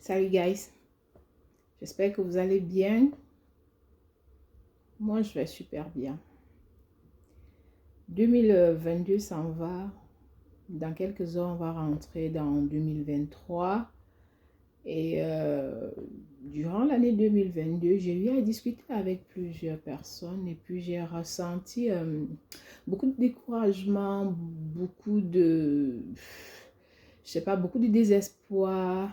Salut guys, j'espère que vous allez bien. Moi, je vais super bien. 2022 s'en va. Dans quelques heures, on va rentrer dans 2023. Et durant l'année 2022, j'ai eu à discuter avec plusieurs personnes et puis j'ai ressenti beaucoup de découragement, je sais pas, beaucoup de désespoir.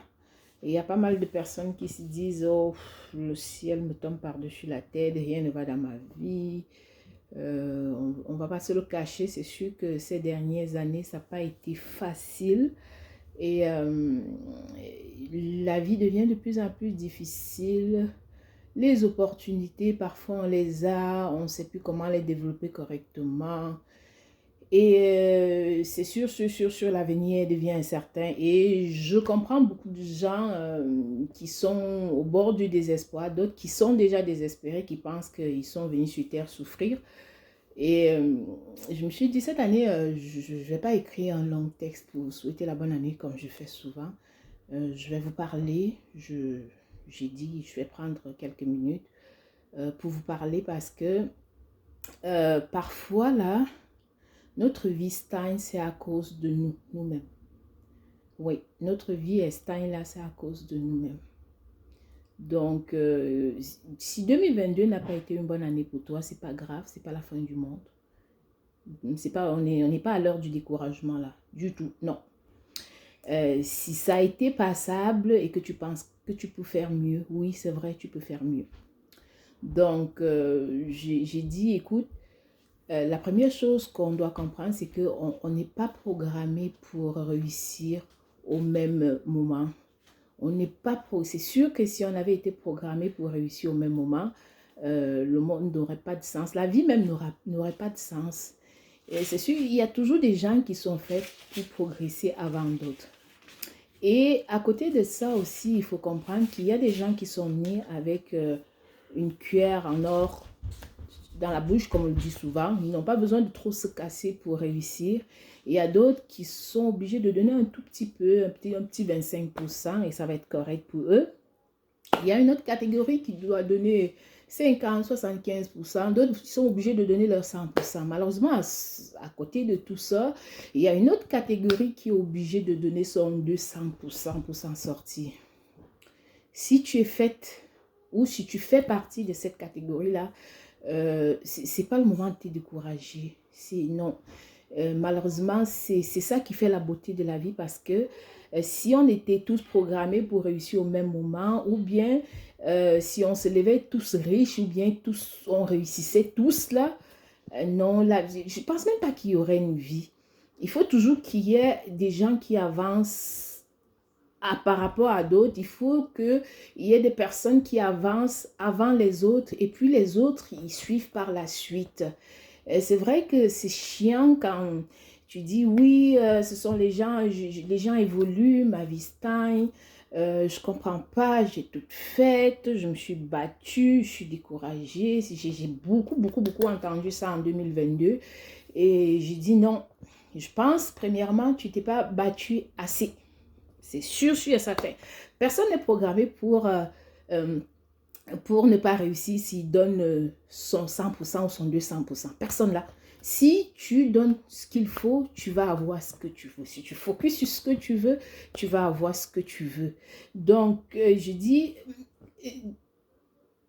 Et il y a pas mal de personnes qui se disent, oh, le ciel me tombe par-dessus la tête, rien ne va dans ma vie. On ne va pas se le cacher, c'est sûr que ces dernières années, ça n'a pas été facile. Et la vie devient de plus en plus difficile. Les opportunités, parfois on les a, on ne sait plus comment les développer correctement. Et c'est sûr, l'avenir devient incertain. Et je comprends beaucoup de gens qui sont au bord du désespoir, d'autres qui sont déjà désespérés, qui pensent qu'ils sont venus sur Terre souffrir. Et je me suis dit, cette année, je ne vais pas écrire un long texte pour souhaiter la bonne année comme je fais souvent. Je vais vous parler, j'ai dit, je vais prendre quelques minutes pour vous parler parce que parfois là, notre vie stagne, c'est à cause de nous, nous-mêmes. Oui, notre vie est stagne là, c'est à cause de nous-mêmes. Donc, si 2022 n'a pas été une bonne année pour toi, c'est pas grave, c'est pas la fin du monde. C'est pas, on n'est pas à l'heure du découragement là, du tout, non. Si ça a été passable et que tu penses que tu peux faire mieux, oui, c'est vrai, tu peux faire mieux. Donc, j'ai dit, écoute, la première chose qu'on doit comprendre, c'est qu'on n'est pas programmé pour réussir au même moment. On n'est pas c'est sûr que si on avait été programmé pour réussir au même moment, le monde n'aurait pas de sens. La vie même n'aurait pas de sens. Et c'est sûr, il y a toujours des gens qui sont faits pour progresser avant d'autres. Et à côté de ça aussi, il faut comprendre qu'il y a des gens qui sont nés avec une cuillère en or dans la bouche, comme on le dit souvent. Ils n'ont pas besoin de trop se casser pour réussir. Et il y a d'autres qui sont obligés de donner un tout petit peu, un petit 25% et ça va être correct pour eux. Il y a une autre catégorie qui doit donner 50, 75%. D'autres sont obligés de donner leur 100%. Malheureusement, à côté de tout ça, il y a une autre catégorie qui est obligée de donner son 200% pour s'en sortir. Si tu es faite ou si tu fais partie de cette catégorie-là, c'est pas le moment de te décourager. Non. Malheureusement, c'est ça qui fait la beauté de la vie parce que si on était tous programmés pour réussir au même moment ou bien si on se levait tous riches ou bien tous on réussissait tous là, non, je pense même pas qu'il y aurait une vie. Il faut toujours qu'il y ait des gens qui avancent par rapport à d'autres. Il faut qu'il y ait des personnes qui avancent avant les autres et puis les autres, ils suivent par la suite. C'est vrai que c'est chiant quand tu dis oui, ce sont les gens évoluent, ma vie stagne, je comprends pas, j'ai tout fait, je me suis battue, je suis découragée. J'ai beaucoup entendu ça en 2022 et j'ai dit non. Je pense, premièrement, tu t'es pas battu assez. C'est sûr et certain. Personne n'est programmé pour ne pas réussir s'il donne son 100% ou son 200%. Personne là. Si tu donnes ce qu'il faut, tu vas avoir ce que tu veux. Si tu focuses sur ce que tu veux, tu vas avoir ce que tu veux. Donc, je dis,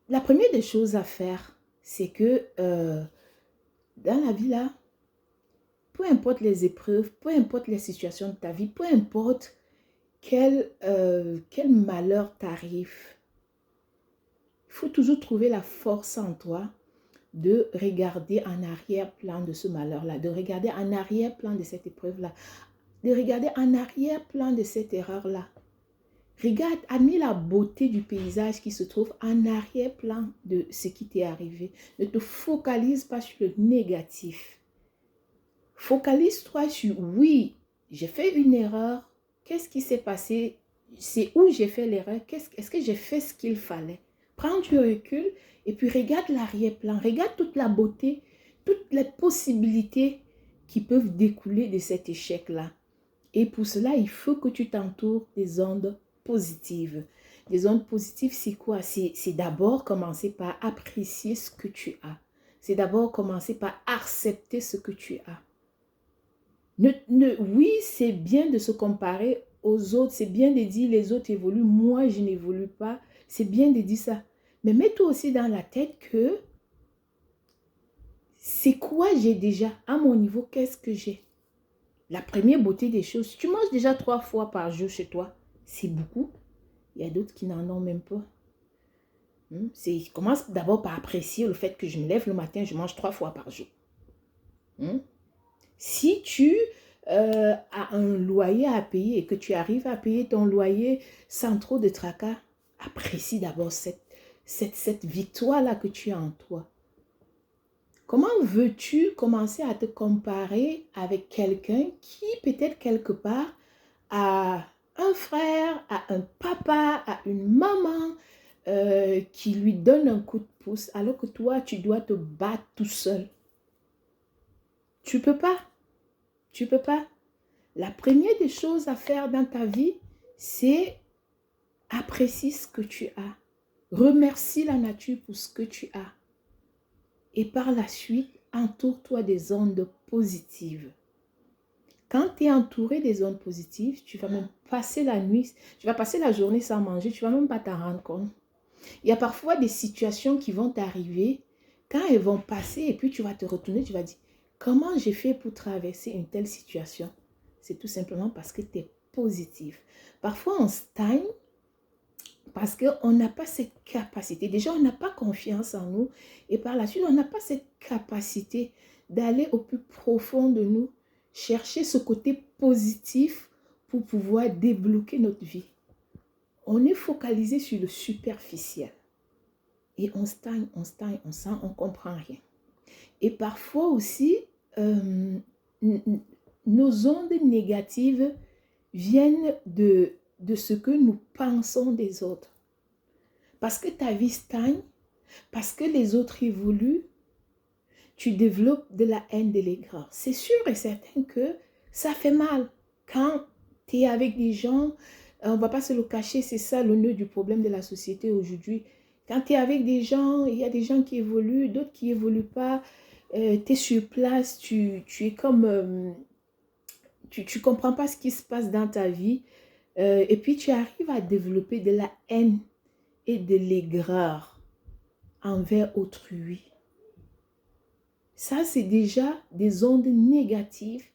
la première des choses à faire, c'est que dans la vie là, peu importe les épreuves, peu importe les situations de ta vie, peu importe quel malheur t'arrive, il faut toujours trouver la force en toi de regarder en arrière-plan de ce malheur-là, de regarder en arrière-plan de cette épreuve-là, de regarder en arrière-plan de cette erreur-là. Regarde, admire la beauté du paysage qui se trouve en arrière-plan de ce qui t'est arrivé. Ne te focalise pas sur le négatif. Focalise-toi sur, oui, j'ai fait une erreur. Qu'est-ce qui s'est passé? C'est où j'ai fait l'erreur? Est-ce que j'ai fait ce qu'il fallait? Prends du recul et puis regarde l'arrière-plan. Regarde toute la beauté, toutes les possibilités qui peuvent découler de cet échec-là. Et pour cela, il faut que tu t'entoures des ondes positives. Des ondes positives, c'est quoi? C'est d'abord commencer par apprécier ce que tu as. C'est d'abord commencer par accepter ce que tu as. Oui, c'est bien de se comparer aux autres. C'est bien de dire les autres évoluent, moi je n'évolue pas. C'est bien de dire ça. Mais mets-toi aussi dans la tête que c'est quoi j'ai déjà à mon niveau, qu'est-ce que j'ai? La première beauté des choses, tu manges déjà 3 fois par jour chez toi, c'est beaucoup. Il y a d'autres qui n'en ont même pas. Je commence d'abord par apprécier le fait que je me lève le matin, je mange 3 fois par jour. Si tu as un loyer à payer et que tu arrives à payer ton loyer sans trop de tracas, apprécie d'abord cette victoire-là que tu as en toi. Comment veux-tu commencer à te comparer avec quelqu'un qui peut-être quelque part a un frère, a un papa, a une maman qui lui donne un coup de pouce alors que toi, tu dois te battre tout seul? Tu peux pas. Tu peux pas. La première des choses à faire dans ta vie, c'est apprécier ce que tu as. Remercie la nature pour ce que tu as. Et par la suite, entoure-toi des ondes positives. Quand tu es entouré des ondes positives, tu vas même passer la nuit, tu vas passer la journée sans manger, tu ne vas même pas t'en rendre compte. Il y a parfois des situations qui vont t'arriver, quand elles vont passer et puis tu vas te retourner, tu vas dire, comment j'ai fait pour traverser une telle situation? C'est tout simplement parce que tu es positif. Parfois, on stagne parce qu'on n'a pas cette capacité. Déjà, on n'a pas confiance en nous. Et par la suite, on n'a pas cette capacité d'aller au plus profond de nous, chercher ce côté positif pour pouvoir débloquer notre vie. On est focalisé sur le superficiel. Et on stagne, on stagne, on sent, on ne comprend rien. Et parfois aussi, nos ondes négatives viennent de ce que nous pensons des autres. Parce que ta vie stagne, parce que les autres évoluent, tu développes de la haine, de l'aigreur. C'est sûr et certain que ça fait mal. Quand tu es avec des gens, on ne va pas se le cacher, c'est ça le nœud du problème de la société aujourd'hui. Quand tu es avec des gens, il y a des gens qui évoluent, d'autres qui n'évoluent pas. Tu es sur place, tu es comme... tu ne comprends pas ce qui se passe dans ta vie. Et puis tu arrives à développer de la haine et de l'aigreur envers autrui. Ça, c'est déjà des ondes négatives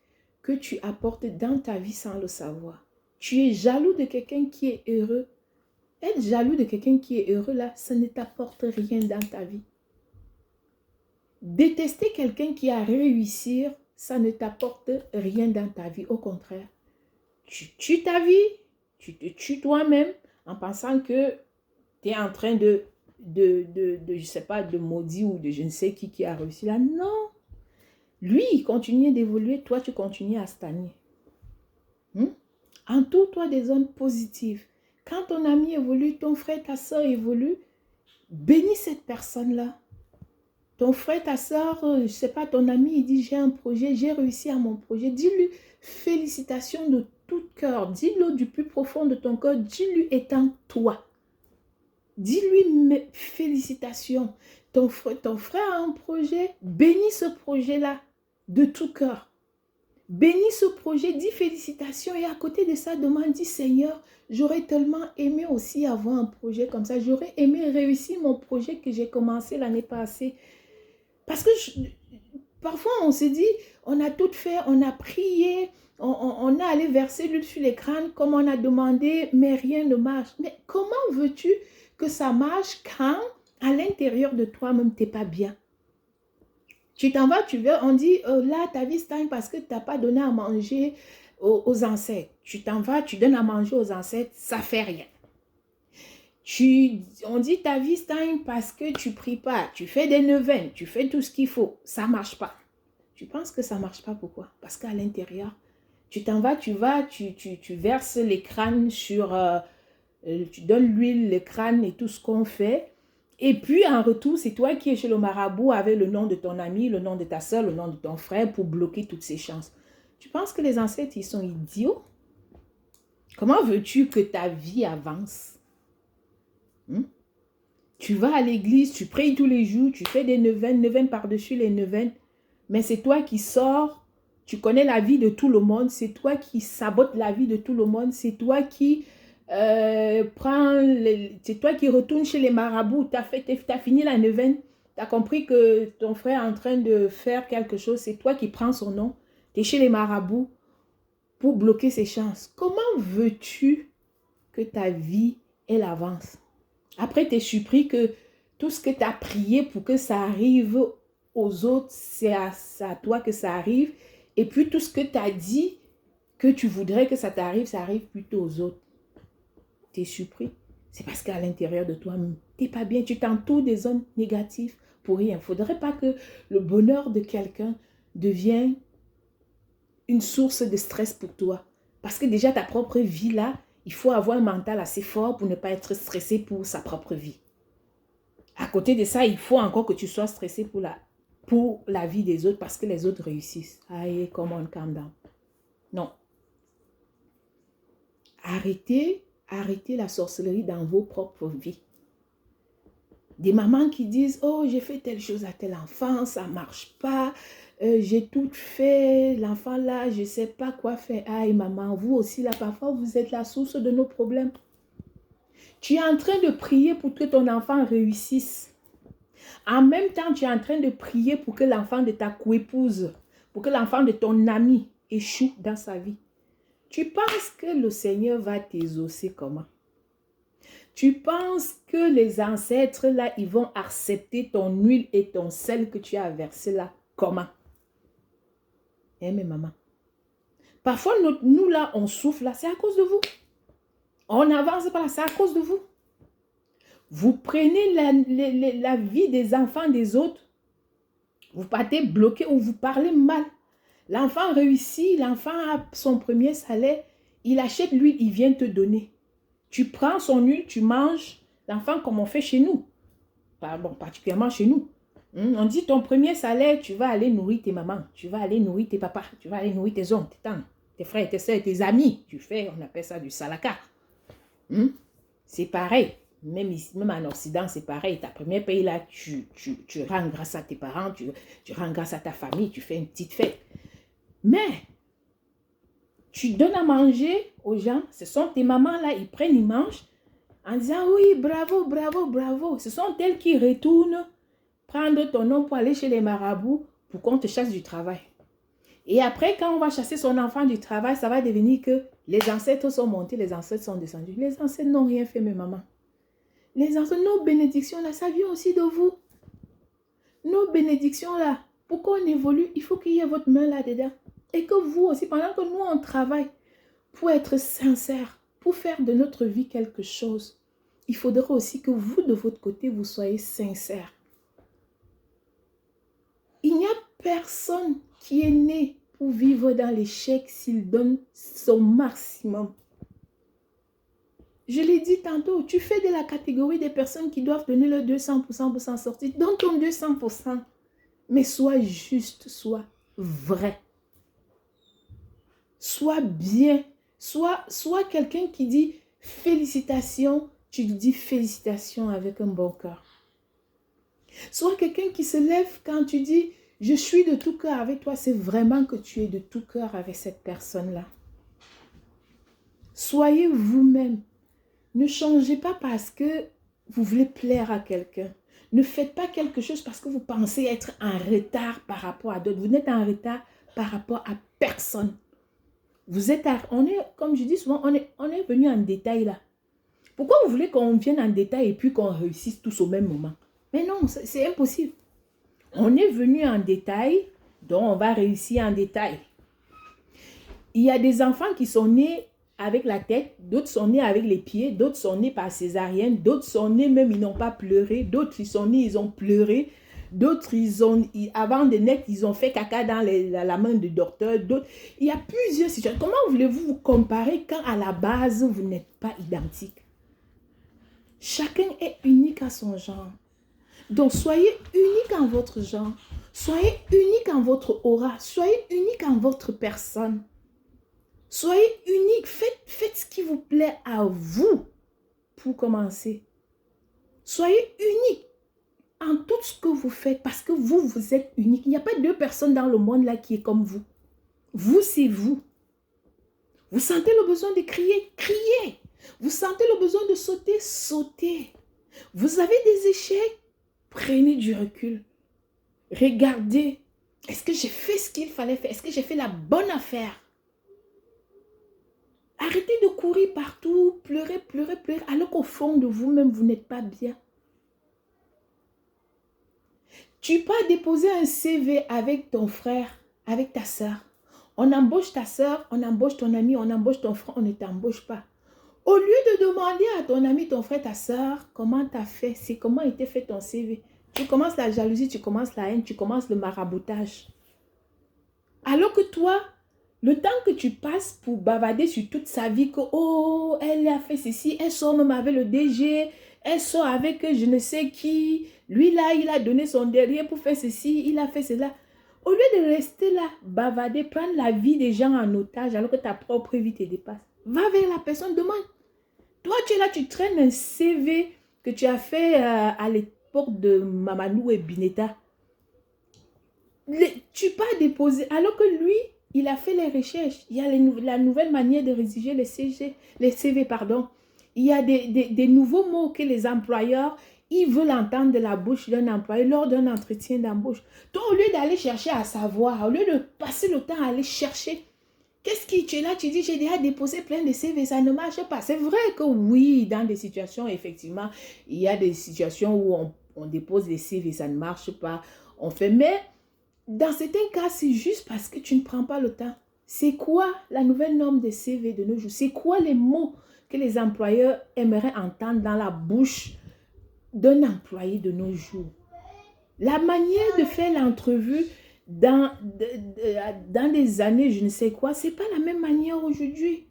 que tu apportes dans ta vie sans le savoir. Tu es jaloux de quelqu'un qui est heureux. Être jaloux de quelqu'un qui est heureux, là, ça ne t'apporte rien dans ta vie. Détester quelqu'un qui a réussi, ça ne t'apporte rien dans ta vie. Au contraire, tu tues ta vie, tu te tues toi-même en pensant que tu es en train de je sais pas, de maudit ou de je ne sais qui a réussi là. Non. Lui, il continue d'évoluer, toi, tu continues à stagner. Entoure-toi des zones positives. Quand ton ami évolue, ton frère, ta soeur évolue, bénis cette personne-là. Ton frère, ta soeur, je ne sais pas, ton ami, il dit, j'ai un projet, j'ai réussi à mon projet. Dis-lui félicitations de tout cœur. Dis-le du plus profond de ton cœur. Dis-lui étant toi. Dis-lui félicitations. Ton frère a un projet, bénis ce projet-là de tout cœur. Bénis ce projet, dis félicitations et à côté de ça, demande, dis Seigneur, j'aurais tellement aimé aussi avoir un projet comme ça. J'aurais aimé réussir mon projet que j'ai commencé l'année passée. Parce que parfois on se dit, on a tout fait, on a prié, on a allé verser l'huile sur les crânes comme on a demandé, mais rien ne marche. Mais comment veux-tu que ça marche quand à l'intérieur de toi-même, tu n'es pas bien? Tu t'en vas, tu veux, on dit, là, ta vie stagne parce que tu n'as pas donné à manger aux ancêtres. Tu t'en vas, tu donnes à manger aux ancêtres, ça ne fait rien. On dit, ta vie stagne parce que tu ne pries pas, tu fais des neuvaines, tu fais tout ce qu'il faut, ça ne marche pas. Tu penses que ça ne marche pas, pourquoi? Parce qu'à l'intérieur, tu t'en vas, tu verses les crânes sur... tu donnes l'huile, le crâne et tout ce qu'on fait. Et puis, en retour, c'est toi qui es chez le marabout avec le nom de ton ami, le nom de ta soeur, le nom de ton frère pour bloquer toutes ces chances. Tu penses que les ancêtres, ils sont idiots? Comment veux-tu que ta vie avance? Tu vas à l'église, tu pries tous les jours, tu fais des neuvaines par-dessus les neuvaines, mais c'est toi qui sors, tu connais la vie de tout le monde, c'est toi qui sabote la vie de tout le monde, c'est toi qui c'est toi qui retourne chez les marabouts, tu as fini la neuvaine, tu as compris que ton frère est en train de faire quelque chose, c'est toi qui prends son nom, tu es chez les marabouts pour bloquer ses chances. Comment veux-tu que ta vie, elle avance? Après, tu es surpris que tout ce que tu as prié pour que ça arrive aux autres, c'est à toi que ça arrive. Et puis, tout ce que tu as dit que tu voudrais que ça arrive plutôt aux autres. Tu es surpris. C'est parce qu'à l'intérieur de toi, tu n'es pas bien. Tu t'entoures des zones négatives pour rien. Il ne faudrait pas que le bonheur de quelqu'un devienne une source de stress pour toi. Parce que déjà, ta propre vie là, il faut avoir un mental assez fort pour ne pas être stressé pour sa propre vie. À côté de ça, il faut encore que tu sois stressé pour la vie des autres parce que les autres réussissent. Aïe, come on, calm down. Non. Arrêtez la sorcellerie dans vos propres vies. Des mamans qui disent, oh, j'ai fait telle chose à tel enfant, ça ne marche pas. J'ai tout fait, l'enfant là, je ne sais pas quoi faire. Aïe, maman, vous aussi là, parfois, vous êtes la source de nos problèmes. Tu es en train de prier pour que ton enfant réussisse. En même temps, tu es en train de prier pour que l'enfant de ta coépouse, pour que l'enfant de ton ami échoue dans sa vie. Tu penses que le Seigneur va t'exaucer comment? Tu penses que les ancêtres là, ils vont accepter ton huile et ton sel que tu as versé là comment? Eh mais maman, parfois nous là, on souffle là, c'est à cause de vous. On n'avance pas là, c'est à cause de vous. Vous prenez la vie des enfants des autres, vous partez bloqué ou vous parlez mal. L'enfant réussit, l'enfant a son premier salaire, il achète l'huile, il vient te donner. Tu prends son huile, tu manges l'enfant comme on fait chez nous. Bon, particulièrement chez nous. On dit ton premier salaire, tu vas aller nourrir tes mamans, tu vas aller nourrir tes papas, tu vas aller nourrir tes oncles, tes tantes, tes frères, tes soeurs, tes amis. Tu fais, on appelle ça du salaka. C'est pareil. Même en Occident, c'est pareil. Ta première paye là, tu rends grâce à tes parents, tu rends grâce à ta famille, tu fais une petite fête. Mais, tu donnes à manger aux gens, ce sont tes mamans là, ils prennent, ils mangent, en disant oui, bravo, bravo, bravo. Ce sont elles qui retournent prendre ton nom pour aller chez les marabouts pour qu'on te chasse du travail. Et après, quand on va chasser son enfant du travail, ça va devenir que les ancêtres sont montés, les ancêtres sont descendus. Les ancêtres n'ont rien fait, mes mamans. Les ancêtres, nos bénédictions là, ça vient aussi de vous. Nos bénédictions là, pour qu'on évolue, il faut qu'il y ait votre main là-dedans. Et que vous aussi, pendant que nous, on travaille pour être sincères, pour faire de notre vie quelque chose, il faudra aussi que vous, de votre côté, vous soyez sincères. Il n'y a personne qui est né pour vivre dans l'échec s'il donne son maximum. Je l'ai dit tantôt, tu fais de la catégorie des personnes qui doivent donner le 200% pour s'en sortir. Donne ton 200%. Mais sois juste, sois vrai. Sois bien. Sois quelqu'un qui dit félicitations. Tu dis félicitations avec un bon cœur. Sois quelqu'un qui se lève quand tu dis je suis de tout cœur avec toi. C'est vraiment que tu es de tout cœur avec cette personne-là. Soyez vous-même. Ne changez pas parce que vous voulez plaire à quelqu'un. Ne faites pas quelque chose parce que vous pensez être en retard par rapport à d'autres. Vous n'êtes en retard par rapport à personne. Comme je dis souvent, on est venu en détail là. Pourquoi vous voulez qu'on vienne en détail et puis qu'on réussisse tous au même moment? Mais non, c'est impossible. On est venu en détail, donc on va réussir en détail. Il y a des enfants qui sont nés avec la tête, d'autres sont nés avec les pieds, d'autres sont nés par césarienne, d'autres sont nés même, ils n'ont pas pleuré, d'autres ils sont nés, ils ont pleuré, d'autres avant de naître, ils ont fait caca dans la main du docteur, d'autres, il y a plusieurs situations. Comment voulez-vous vous comparer quand à la base, vous n'êtes pas identique? Chacun est unique à son genre. Donc, soyez unique en votre genre, soyez unique en votre aura, soyez unique en votre personne. Soyez unique. Faites ce qui vous plaît à vous pour commencer. Soyez unique en tout ce que vous faites parce que vous êtes unique. Il n'y a pas deux personnes dans le monde là qui est comme vous. Vous, c'est vous. Vous sentez le besoin de crier, criez. Vous sentez le besoin de sauter, sautez. Vous avez des échecs, prenez du recul. Regardez, est-ce que j'ai fait ce qu'il fallait faire? Est-ce que j'ai fait la bonne affaire? Arrêtez de courir partout, pleurer, pleurer, pleurer, alors qu'au fond de vous-même, vous n'êtes pas bien. Tu peux déposer un CV avec ton frère, avec ta soeur. On embauche ta soeur, on embauche ton ami, on embauche ton frère, on ne t'embauche pas. Au lieu de demander à ton ami, ton frère, ta soeur, comment tu as fait, c'est comment a été fait ton CV. Tu commences la jalousie, tu commences la haine, tu commences le maraboutage. Alors que toi, le temps que tu passes pour bavarder sur toute sa vie, que oh, elle a fait ceci, elle sort même avec le DG, elle sort avec je ne sais qui, lui là, il a donné son derrière pour faire ceci, il a fait cela. Au lieu de rester là, bavarder, prendre la vie des gens en otage alors que ta propre vie te dépasse, va vers la personne, demande. Toi, tu es là, tu traînes un CV que tu as fait à l'époque de Mamadou et Bineta. Tu peux déposer, alors que lui, il a fait les recherches. Il y a la nouvelle manière de rédiger les CV, pardon. Il y a des nouveaux mots que les employeurs, ils veulent entendre de la bouche d'un employé lors d'un entretien d'embauche. Toi, au lieu d'aller chercher à savoir, au lieu de passer le temps à aller chercher, qu'est-ce qui tu es là, tu dis, j'ai déjà déposé plein de CV, ça ne marche pas. C'est vrai que oui, dans des situations, effectivement, il y a des situations où on dépose des CV, ça ne marche pas. On fait, mais dans certains cas, c'est juste parce que tu ne prends pas le temps. C'est quoi la nouvelle norme des CV de nos jours? C'est quoi les mots que les employeurs aimeraient entendre dans la bouche d'un employé de nos jours? La manière de faire l'entrevue dans des années, je ne sais quoi, ce n'est pas la même manière aujourd'hui.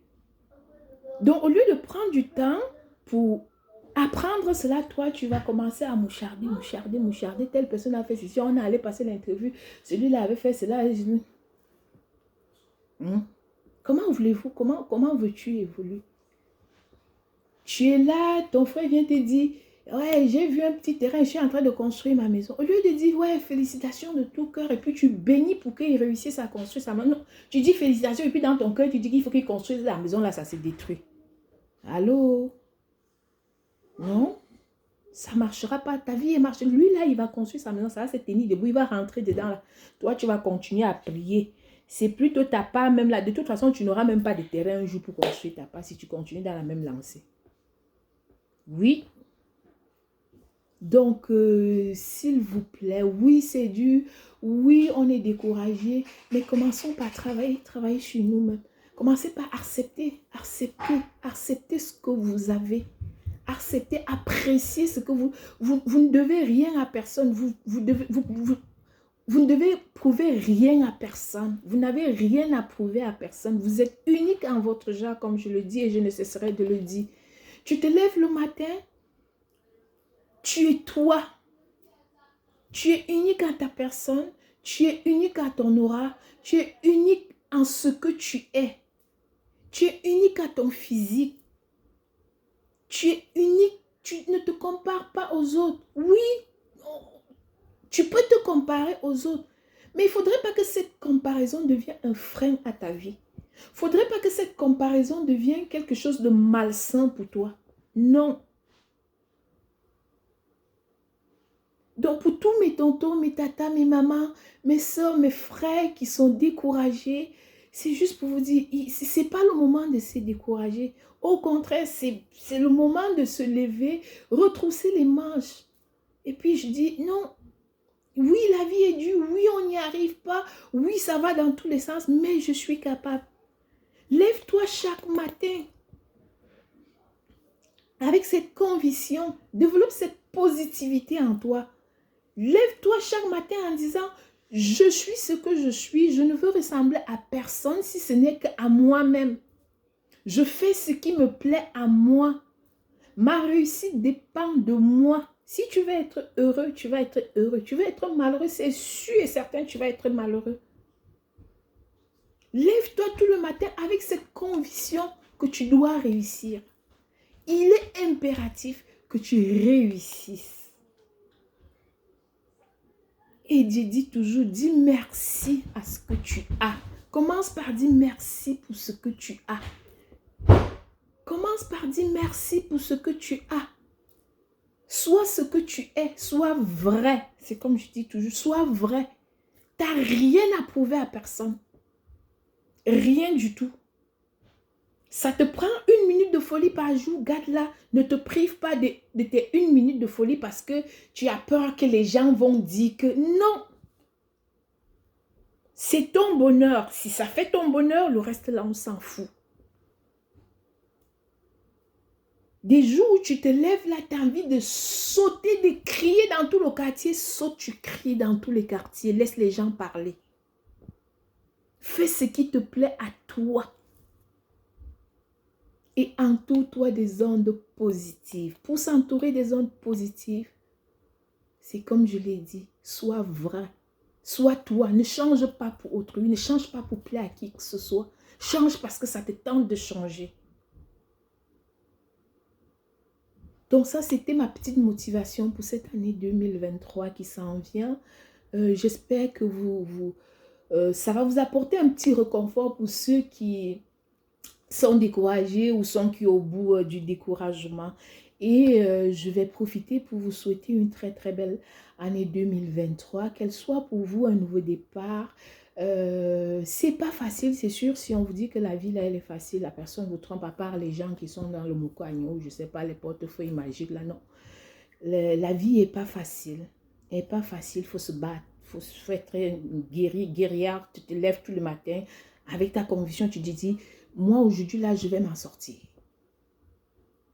Donc, au lieu de prendre du temps pour apprendre cela, toi, tu vas commencer à moucharder, moucharder, moucharder. Telle personne a fait ceci, on est allé passer l'interview, celui-là avait fait cela. Comment voulez-vous, comment veux-tu évoluer? Tu es là, ton frère vient te dire, ouais, j'ai vu un petit terrain, je suis en train de construire ma maison. Au lieu de dire, ouais, félicitations de tout cœur, et puis tu bénis pour qu'il réussisse à construire sa maison. Non, tu dis félicitations, et puis dans ton cœur, tu dis qu'il faut qu'il construise la maison, là, ça se détruit. Allô? Non? Ça ne marchera pas. Ta vie est marchée. Lui, là, il va construire sa maison, ça va se tenir debout, il va rentrer dedans, là. Toi, tu vas continuer à prier. C'est plutôt ta part même là. De toute façon, tu n'auras même pas de terrain un jour pour construire ta part si tu continues dans la même lancée. Oui. Donc, s'il vous plaît, oui, c'est dur. Oui, on est découragé. Mais commençons par travailler sur nous-mêmes. Commencez par accepter ce que vous avez. Accepter, apprécier ce que vous ne devez rien à personne. Vous ne devez prouver rien à personne. Vous n'avez rien à prouver à personne. Vous êtes unique en votre genre, comme je le dis et je ne cesserai de le dire. Tu te lèves le matin, tu es toi. Tu es unique en ta personne. Tu es unique à ton aura. Tu es unique en ce que tu es. Tu es unique à ton physique. Tu es unique. Tu ne te compares pas aux autres. Oui, tu peux te comparer aux autres. Mais il ne faudrait pas que cette comparaison devienne un frein à ta vie. Il ne faudrait pas que cette comparaison devienne quelque chose de malsain pour toi. Non. Donc pour tous mes tontons, mes tatas, mes mamans, mes soeurs, mes frères qui sont découragés, c'est juste pour vous dire, ce n'est pas le moment de se décourager. Au contraire, c'est le moment de se lever, retrousser les manches. Et puis je dis, non, oui, la vie est dure, oui, on n'y arrive pas, oui, ça va dans tous les sens, mais je suis capable. Lève-toi chaque matin avec cette conviction, développe cette positivité en toi. Lève-toi chaque matin en disant, je suis ce que je suis, je ne veux ressembler à personne si ce n'est qu'à moi-même. Je fais ce qui me plaît à moi. Ma réussite dépend de moi. Si tu veux être heureux, tu vas être heureux. Tu veux être malheureux, c'est sûr et certain, tu vas être malheureux. Lève-toi tout le matin avec cette conviction que tu dois réussir. Il est impératif que tu réussisses. Et Dieu dit toujours, dis merci à ce que tu as. Commence par dire merci pour ce que tu as. Commence par dire merci pour ce que tu as. Sois ce que tu es, sois vrai. C'est comme je dis toujours, sois vrai. Tu n'as rien à prouver à personne. Rien du tout. Ça te prend 1 minute de folie par jour, garde-la. Ne te prive pas de tes 1 minute de folie parce que tu as peur que les gens vont dire que non. C'est ton bonheur. Si ça fait ton bonheur, le reste là, on s'en fout. Des jours où tu te lèves là, tu as envie de sauter, de crier dans tout le quartier. Saute, tu cries dans tous les quartiers. Laisse les gens parler. Fais ce qui te plaît à toi. Et entoure-toi des ondes positives. Pour s'entourer des ondes positives, c'est comme je l'ai dit, sois vrai. Sois toi. Ne change pas pour autrui. Ne change pas pour plaire à qui que ce soit. Change parce que ça te tente de changer. Donc ça, c'était ma petite motivation pour cette année 2023 qui s'en vient. J'espère que ça va vous apporter un petit réconfort pour ceux qui sont découragés ou sont qui au bout du découragement. Et je vais profiter pour vous souhaiter une très très belle année 2023, qu'elle soit pour vous un nouveau départ. C'est pas facile, c'est sûr. Si on vous dit que la vie là elle est facile, la personne vous trompe, à part les gens qui sont dans le Moukouagno, je sais pas, les portefeuilles magiques là, non. La vie est pas facile. Elle est pas facile, il faut se battre, il faut se être guerrière. Tu te lèves tout le matin avec ta conviction, tu te dis, moi aujourd'hui là, je vais m'en sortir.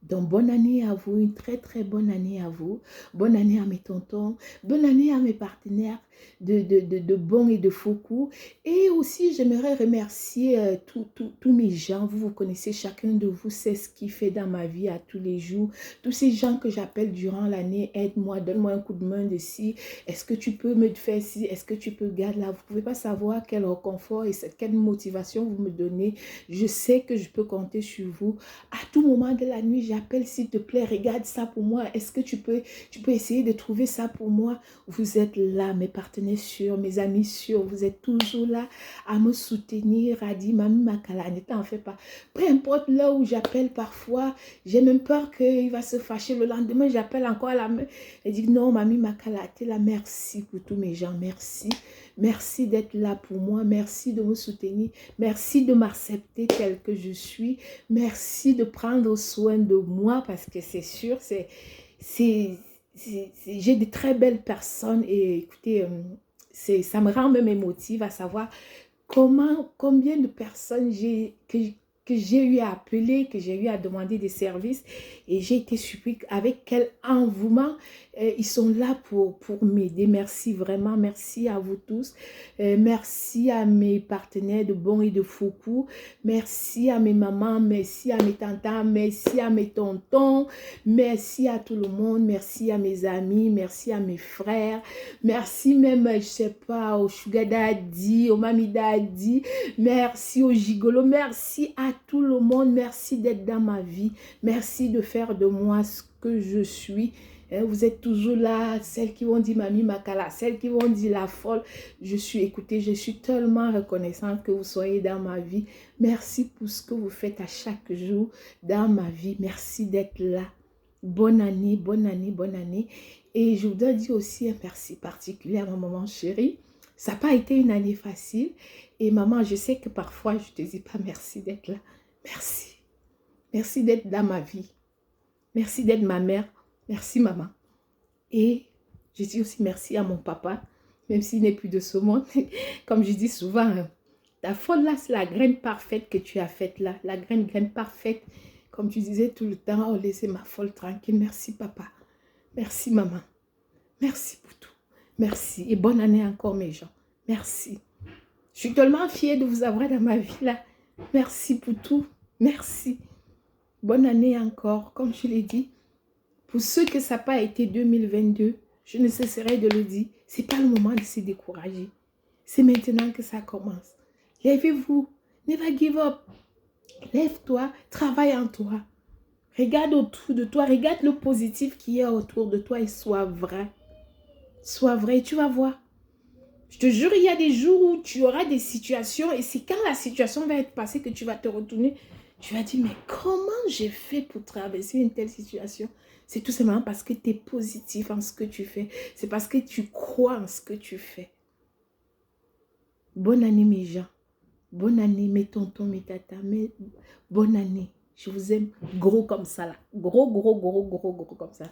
Donc, bonne année à vous, une très très bonne année à vous. Bonne année à mes tontons, bonne année à mes partenaires de bons et de faux coups. Et aussi, j'aimerais remercier tous mes gens. Vous connaissez, chacun de vous, c'est ce qui fait dans ma vie à tous les jours. Tous ces gens que j'appelle durant l'année, aide-moi, donne-moi un coup de main de ci. Est-ce que tu peux me faire ci? Est-ce que tu peux garder là? Vous ne pouvez pas savoir quel réconfort et quelle motivation vous me donnez. Je sais que je peux compter sur vous. À tout moment de la nuit, j'appelle, s'il te plaît, regarde ça pour moi. Est-ce que tu peux essayer de trouver ça pour moi? Vous êtes là, mes partenaires sûrs, mes amis sûrs. Vous êtes toujours là à me soutenir, à dire, Mami Makala, ne t'en fais pas. Peu importe là où j'appelle parfois, j'ai même peur qu'il va se fâcher. Le lendemain, j'appelle encore à la main. Elle dit, non, Mami Makala, t'es là. Merci pour tous mes gens. Merci. Merci d'être là pour moi. Merci de me soutenir. Merci de m'accepter tel que je suis. Merci de prendre soin de moi parce que c'est sûr, j'ai de très belles personnes et écoutez, ça me rend même émotive à savoir combien de personnes que j'ai eu à appeler, que j'ai eu à demander des services et j'ai été surpris avec quel envouement ils sont là pour m'aider. Merci vraiment, merci à vous tous. Merci à mes partenaires de bons et de faux coups. Merci à mes mamans, merci à mes tantas, merci à mes tontons, merci à tout le monde, merci à mes amis, merci à mes frères, merci même, je sais pas, au Sugar Daddy, au Mami Daddy, merci au Gigolo, merci à tout le monde, merci d'être dans ma vie, merci de faire de moi ce que je suis. Vous êtes toujours là, celles qui vont dire Mami Makala, celles qui vont dire la folle. Écoutez, je suis tellement reconnaissante que vous soyez dans ma vie. Merci pour ce que vous faites à chaque jour dans ma vie. Merci d'être là. Bonne année, bonne année, bonne année. Et je voudrais dire aussi un merci particulier à ma maman chérie. Ça n'a pas été une année facile. Et maman, je sais que parfois, je ne te dis pas merci d'être là. Merci. Merci d'être dans ma vie. Merci d'être ma mère. Merci maman. Et je dis aussi merci à mon papa, même s'il n'est plus de ce monde. Comme je dis souvent, ta folle là, c'est la graine parfaite que tu as faite là. La graine parfaite. Comme tu disais tout le temps, oh laissez ma folle tranquille. Merci papa. Merci maman. Merci pour tout. Merci. Et bonne année encore mes gens. Merci. Je suis tellement fière de vous avoir dans ma vie là. Merci pour tout. Merci. Bonne année encore. Comme je l'ai dit, pour ceux que ça n'a pas été 2022, je ne cesserai de le dire. Ce n'est pas le moment de se décourager. C'est maintenant que ça commence. Lèvez-vous. Never give up. Lève-toi, travaille en toi. Regarde autour de toi, regarde le positif qui est autour de toi et sois vrai. Sois vrai et tu vas voir. Je te jure, il y a des jours où tu auras des situations et c'est quand la situation va être passée que tu vas te retourner. Tu vas dire, mais comment j'ai fait pour traverser une telle situation? C'est tout simplement parce que tu es positif en ce que tu fais. C'est parce que tu crois en ce que tu fais. Bonne année mes gens. Bonne année mes tontons, mes tatas. Bonne année. Je vous aime gros comme ça là. Gros, gros, gros, gros, gros comme ça.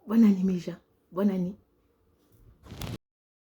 Bonne année mes gens. Bonne année.